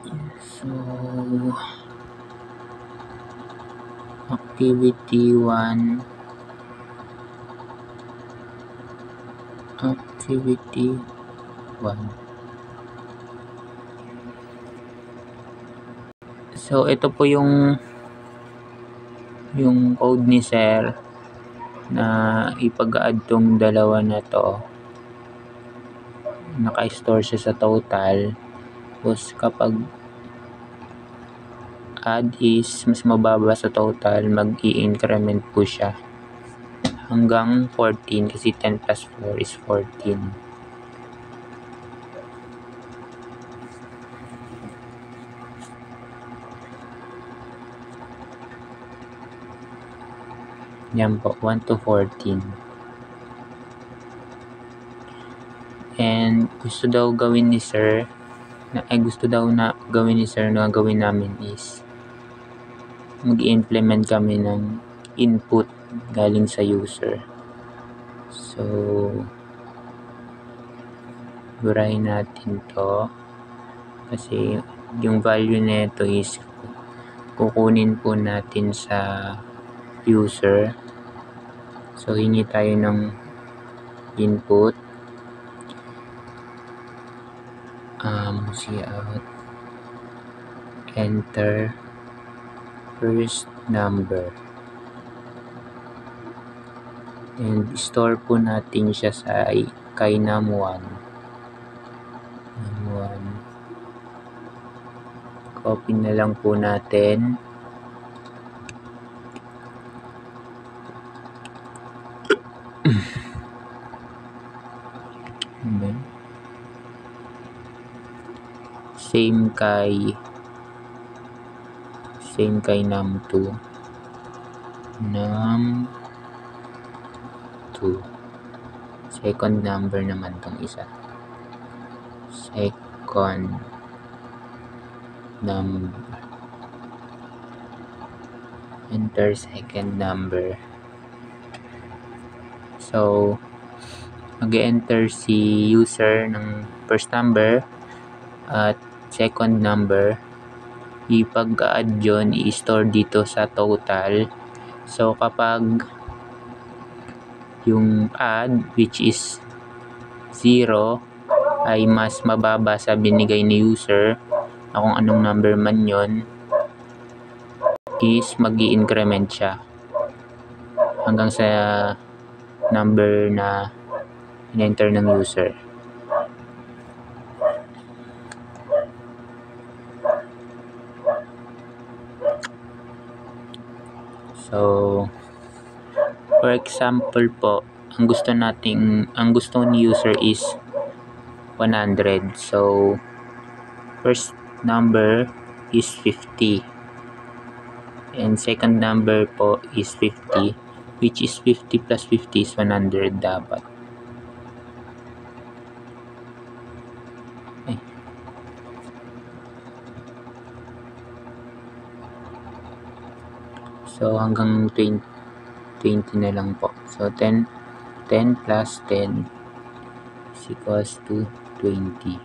So, activity 1, activity 1. So, ito po yung code ni sir na ipag-add tong dalawa na to. Naka-store siya sa total. Tapos kapag add is mas mababa sa total, mag-i-increment po siya hanggang 14 kasi 10 plus 4 is 14. Yan po, 1 to 14. And gusto daw gawin ni sir na gawin namin is mag-implement kami ng input galing sa user. So, burahin natin to kasi yung value nito is kukunin po natin sa user. So, hingi tayo ng input. Cout, enter first number, and store po natin siya sa kay num1. Copy na lang po natin. Same kay num2. Second number naman tong isa. Second number. Enter second number. So, mag-enter si user ng first number at second number. Ipag-add yun, i-store dito sa total. So, kapag yung add, which is 0, ay mas mababa sa binigay ni user, na kung anong number man yun, is mag-i-increment siya hanggang sa number na in-enter ng user. So, for example po, ang gusto ni user is 100. So, first number is 50. And second number po is 50, which is 50 plus 50 is 100 dapat. So, hanggang 20 na lang po. So, 10 plus 10 is equals to 20.